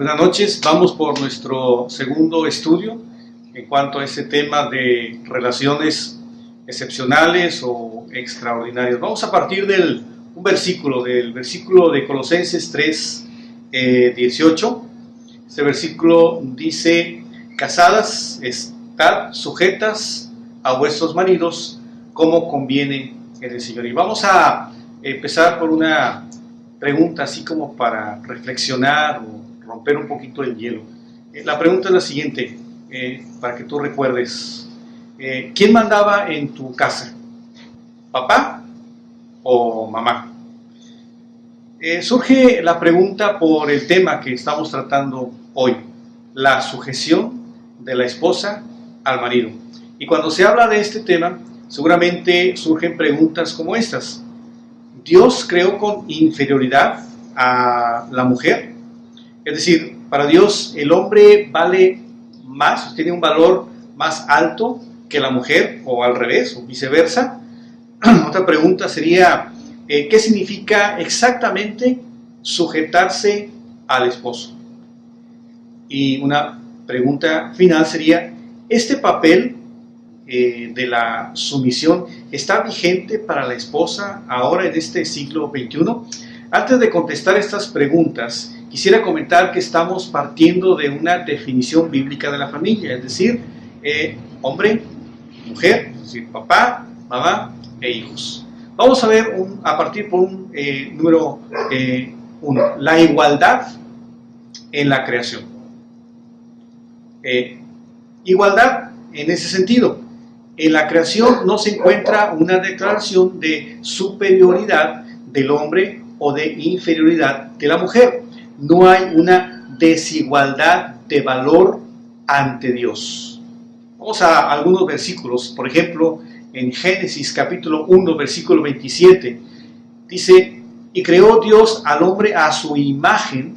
Buenas noches, vamos por nuestro segundo estudio en cuanto a ese tema de relaciones excepcionales o extraordinarias. Vamos a partir del versículo de Colosenses 3, 18. Este versículo dice: casadas, estad sujetas a vuestros maridos como conviene en el Señor. Y vamos a empezar por una pregunta así como para reflexionar o romper un poquito el hielo. La pregunta es la siguiente, para que tú recuerdes. ¿Quién mandaba en tu casa? ¿Papá o mamá? Surge la pregunta por el tema que estamos tratando hoy, la sujeción de la esposa al marido. Y cuando se habla de este tema, seguramente surgen preguntas como estas. ¿Dios creó con inferioridad a la mujer? Es decir, para Dios el hombre vale más, tiene un valor más alto que la mujer, o al revés, o viceversa. Otra pregunta sería, ¿qué significa exactamente sujetarse al esposo? Y una pregunta final sería, ¿este papel de la sumisión está vigente para la esposa ahora en este siglo XXI? Antes de contestar estas preguntas, quisiera comentar que estamos partiendo de una definición bíblica de la familia, es decir, hombre, mujer, es decir, papá, mamá e hijos. Vamos a ver a partir por un número 1, la igualdad en la creación. Igualdad en ese sentido. En la creación no se encuentra una declaración de superioridad del hombre o de inferioridad de la mujer. No hay una desigualdad de valor ante Dios. Vamos a algunos versículos. Por ejemplo, en Génesis capítulo 1, versículo 27, dice: y creó Dios al hombre a su imagen,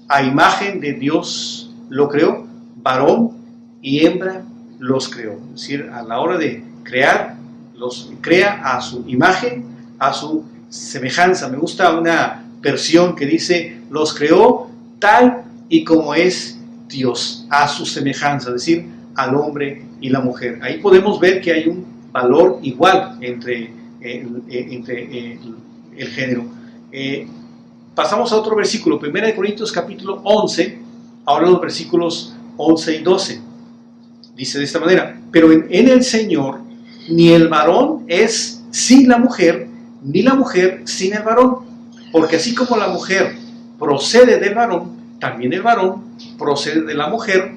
a imagen de Dios lo creó, varón y hembra los creó. Es decir, a la hora de crear, los crea a su imagen, a su semejanza. Me gusta una versión que dice: los creó tal y como es Dios, a su semejanza, es decir, al hombre y la mujer. Ahí podemos ver que hay un valor igual entre el género. Pasamos a otro versículo, 1 Corintios capítulo 11, ahora los versículos 11 y 12. Dice de esta manera: pero en el Señor ni el varón es sin la mujer, ni la mujer sin el varón, porque así como la mujer procede del varón, también el varón procede de la mujer,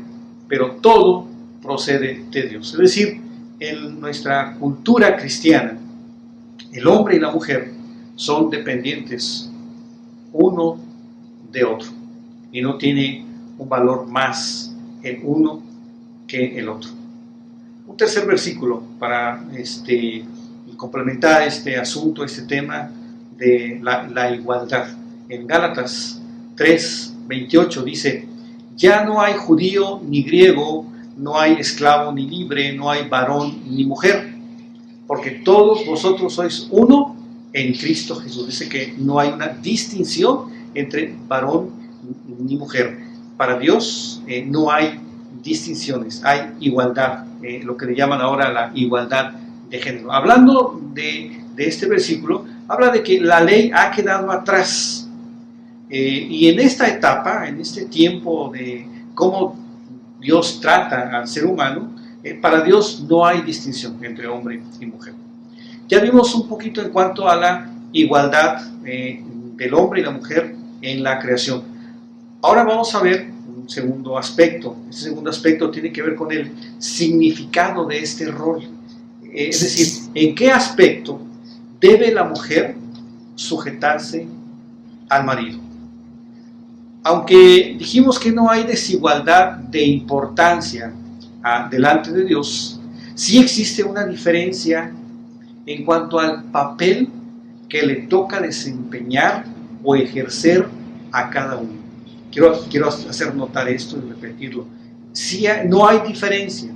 pero todo procede de Dios. Es decir, en nuestra cultura cristiana, el hombre y la mujer son dependientes uno de otro, y no tiene un valor más el uno que el otro. Un tercer versículo para complementar este asunto, este tema de la igualdad. En Gálatas 3, 28 dice: ya no hay judío ni griego, no hay esclavo ni libre, no hay varón ni mujer, porque todos vosotros sois uno en Cristo Jesús. Dice que no hay una distinción entre varón ni mujer. Para Dios no hay distinciones, hay igualdad, lo que le llaman ahora la igualdad de género. Hablando de este versículo, habla de que la ley ha quedado atrás, y en esta etapa, en este tiempo de cómo Dios trata al ser humano, para Dios no hay distinción entre hombre y mujer. Ya vimos un poquito en cuanto a la igualdad del hombre y la mujer en la creación. Ahora vamos a ver un segundo aspecto. Este segundo aspecto tiene que ver con el significado de este rol. Es decir, ¿en qué aspecto debe la mujer sujetarse al marido? Aunque dijimos que no hay desigualdad de importancia delante de Dios, sí existe una diferencia en cuanto al papel que le toca desempeñar o ejercer a cada uno. Quiero hacer notar esto y repetirlo. Sí, no hay diferencia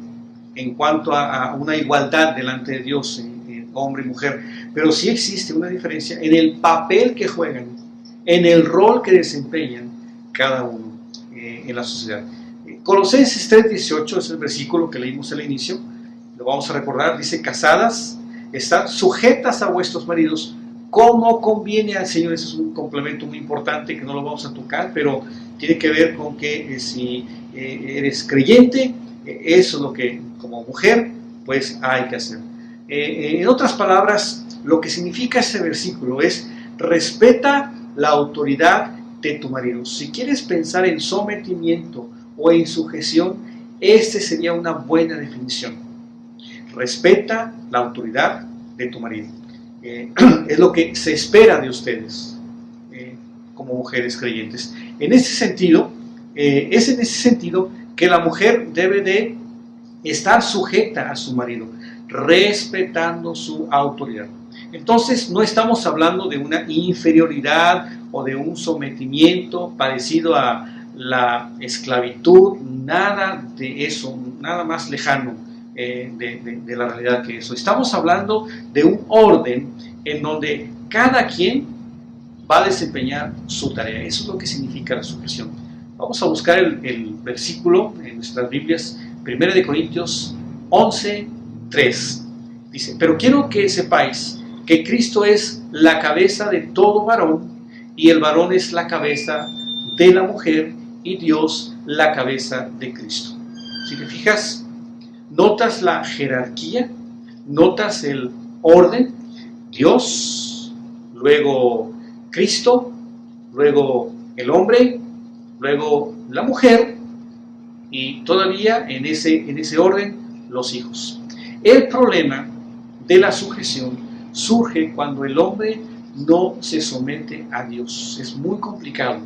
en cuanto a una igualdad delante de Dios, en hombre y mujer, pero sí existe una diferencia en el papel que juegan, en el rol que desempeñan cada uno. en la sociedad. Colosenses 3:18 es el versículo que leímos al inicio, lo vamos a recordar, dice: casadas, estad sujetas a vuestros maridos como conviene al Señor. Ese es un complemento muy importante que no lo vamos a tocar, pero tiene que ver con que si eres creyente, eso es lo que como mujer pues hay que hacer. En otras palabras, lo que significa ese versículo es: respeta la autoridad de tu marido. Si quieres pensar en sometimiento o en sujeción, este sería una buena definición. Respeta la autoridad de tu marido. Es lo que se espera de ustedes como mujeres creyentes. En ese sentido, es en ese sentido que la mujer debe de estar sujeta a su marido, respetando su autoridad. Entonces no estamos hablando de una inferioridad o de un sometimiento parecido a la esclavitud, nada de eso, nada más lejano de la realidad que eso. Estamos hablando de un orden en donde cada quien va a desempeñar su tarea. Eso es lo que significa la sujeción. Vamos a buscar el versículo en nuestras Biblias, 1 Corintios 11:3. Dice: pero quiero que sepáis que Cristo es la cabeza de todo varón, y el varón es la cabeza de la mujer, y Dios la cabeza de Cristo. Si te fijas, notas la jerarquía, notas el orden: Dios, luego Cristo, luego el hombre, luego la mujer, y todavía en ese orden los hijos. El problema de la sujeción surge cuando el hombre no se somete a Dios. Es muy complicado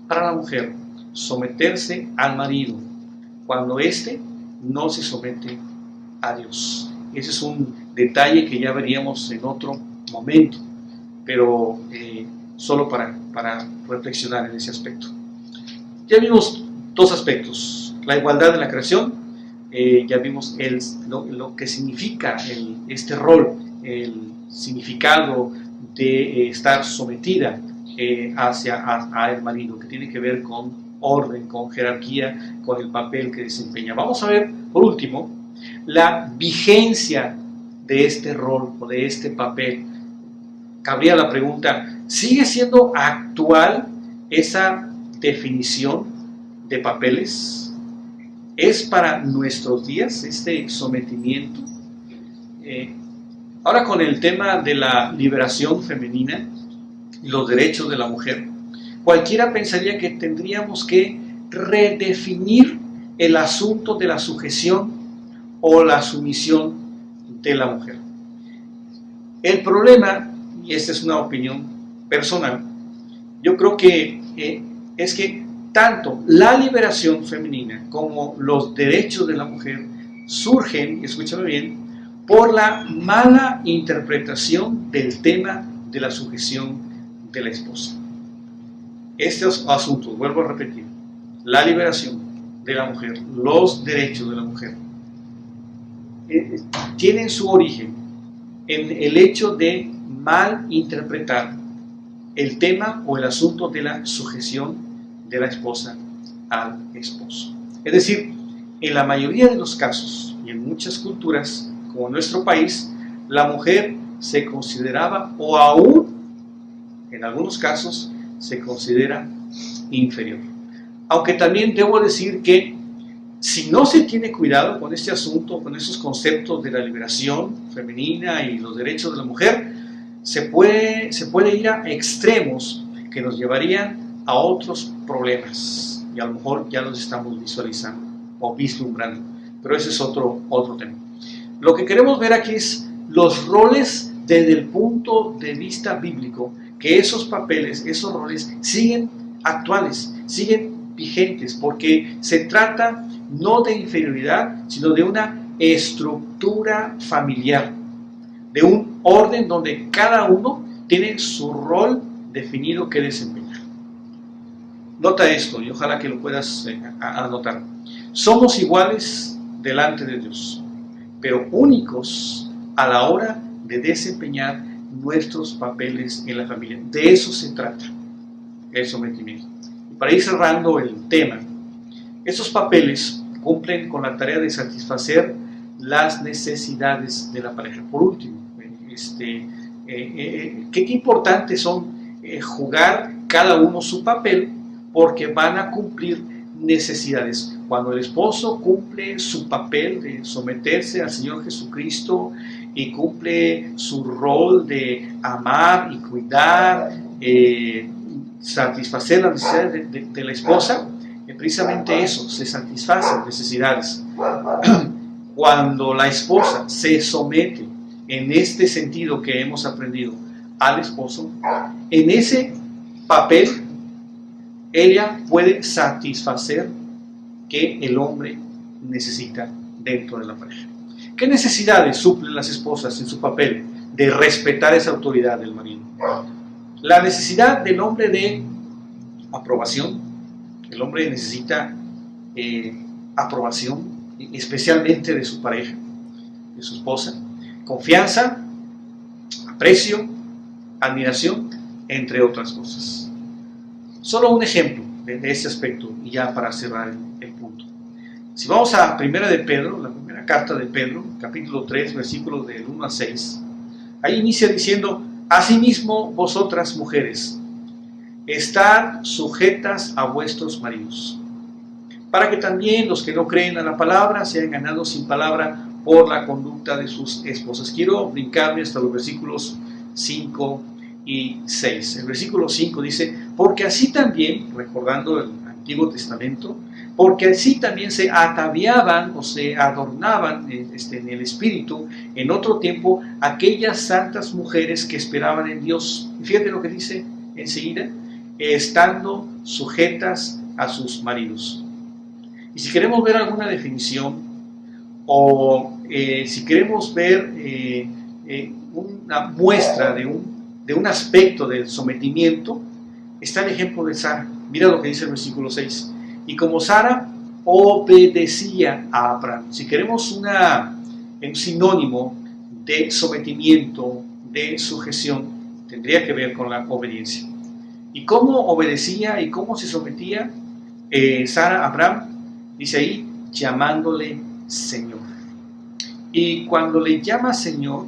para la mujer someterse al marido cuando éste no se somete a Dios. Ese es un detalle que ya veríamos en otro momento, pero solo para reflexionar en ese aspecto. Ya vimos dos aspectos: la igualdad de la creación, ya vimos lo que significa este rol, el significado de estar sometida hacia el marido, que tiene que ver con orden, con jerarquía, con el papel que desempeña. Vamos a ver, por último, la vigencia de este rol o de este papel. Cabría la pregunta: ¿sigue siendo actual esa definición de papeles? ¿Es para nuestros días este sometimiento? Ahora, con el tema de la liberación femenina y los derechos de la mujer, cualquiera pensaría que tendríamos que redefinir el asunto de la sujeción o la sumisión de la mujer. El problema, y esta es una opinión personal, yo creo que es que tanto la liberación femenina como los derechos de la mujer surgen, escúchame bien, por la mala interpretación del tema de la sujeción de la esposa. Estos asuntos, vuelvo a repetir, la liberación de la mujer, los derechos de la mujer, tienen su origen en el hecho de mal interpretar el tema o el asunto de la sujeción de la esposa al esposo. Es decir, en la mayoría de los casos y en muchas culturas, como en nuestro país, la mujer se consideraba, o aún en algunos casos se considera, inferior. Aunque también debo decir que si no se tiene cuidado con este asunto, con esos conceptos de la liberación femenina y los derechos de la mujer, se puede ir a extremos que nos llevarían a otros problemas, y a lo mejor ya los estamos visualizando o vislumbrando, pero ese es otro tema. Lo que queremos ver aquí es los roles desde el punto de vista bíblico, que esos papeles, esos roles siguen actuales, siguen vigentes, porque se trata no de inferioridad, sino de una estructura familiar, de un orden donde cada uno tiene su rol definido que desempeñar. Nota esto y ojalá que lo puedas anotar. Somos iguales delante de Dios, pero únicos a la hora de desempeñar nuestros papeles en la familia. De eso se trata el sometimiento. Y para ir cerrando el tema, Estos papeles cumplen con la tarea de satisfacer las necesidades de la pareja. Por último, qué importante son jugar cada uno su papel, porque van a cumplir necesidades. Cuando el esposo cumple su papel de someterse al Señor Jesucristo y cumple su rol de amar y cuidar, satisfacer las necesidades de la esposa, precisamente eso, se satisfacen necesidades. Cuando la esposa se somete en este sentido que hemos aprendido al esposo, en ese papel ella puede satisfacer que el hombre necesita dentro de la pareja. ¿Qué necesidades suplen las esposas en su papel de respetar esa autoridad del marido? La necesidad del hombre de aprobación. El hombre necesita aprobación, especialmente de su pareja, de su esposa. Confianza, aprecio, admiración, entre otras cosas. Solo un ejemplo de este aspecto, y ya para cerrar el punto. Si vamos a Primera de Pedro, la primera carta de Pedro, capítulo 3, versículos del 1 al 6, ahí inicia diciendo: asimismo vosotras mujeres, estad sujetas a vuestros maridos, para que también los que no creen a la palabra sean ganados sin palabra por la conducta de sus esposas. Quiero brincarme hasta los versículos 5 y 6. El versículo 5 dice: porque así también, recordando el Antiguo Testamento, porque así también se ataviaban o se adornaban en el espíritu en otro tiempo aquellas santas mujeres que esperaban en Dios. Y fíjate lo que dice enseguida: estando sujetas a sus maridos. Y si queremos ver alguna definición, o si queremos ver una muestra de un aspecto del sometimiento, está el ejemplo de Sara. Mira lo que dice el versículo 6. Y como Sara obedecía a Abraham. Si queremos un sinónimo de sometimiento, de sujeción, tendría que ver con la obediencia. ¿Y cómo obedecía y cómo se sometía Sara a Abraham? Dice ahí, llamándole Señor. Y cuando le llama Señor,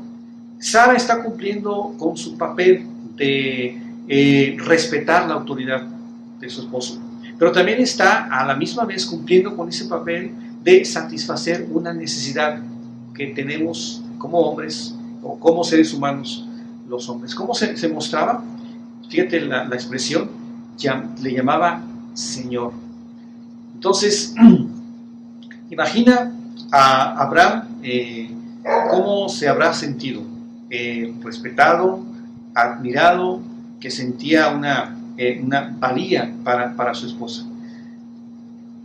Sara está cumpliendo con su papel de respetar la autoridad de su esposo, pero también está a la misma vez cumpliendo con ese papel de satisfacer una necesidad que tenemos como hombres o como seres humanos los hombres. ¿Cómo se mostraba? Fíjate la expresión, le llamaba Señor. Entonces, imagina a Abraham cómo se habrá sentido, respetado, admirado, que sentía una valía para su esposa.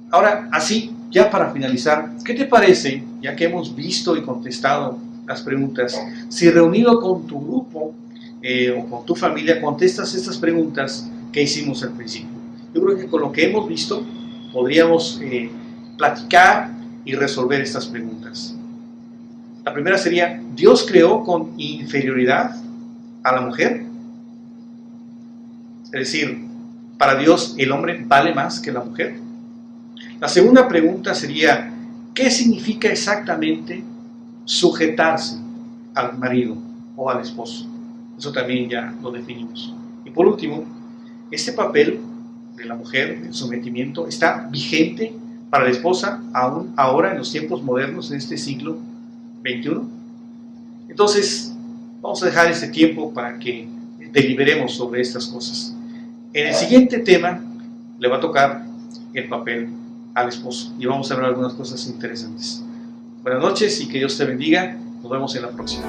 Ahora, así, ya para finalizar, ¿qué te parece, ya que hemos visto y contestado las preguntas, si reunido con tu grupo o con tu familia contestas estas preguntas que hicimos al principio? Yo creo que con lo que hemos visto podríamos platicar y resolver estas preguntas. La primera sería: ¿Dios creó con inferioridad a la mujer? Es decir, ¿para Dios el hombre vale más que la mujer? La segunda pregunta sería: ¿qué significa exactamente sujetarse al marido o al esposo? Eso también ya lo definimos. Y por último, ¿este papel de la mujer, el sometimiento, está vigente para la esposa aún ahora en los tiempos modernos, en este siglo XXI? Entonces, vamos a dejar este tiempo para que deliberemos sobre estas cosas. En el siguiente tema le va a tocar el papel al esposo y vamos a ver algunas cosas interesantes. Buenas noches y que Dios te bendiga. Nos vemos en la próxima.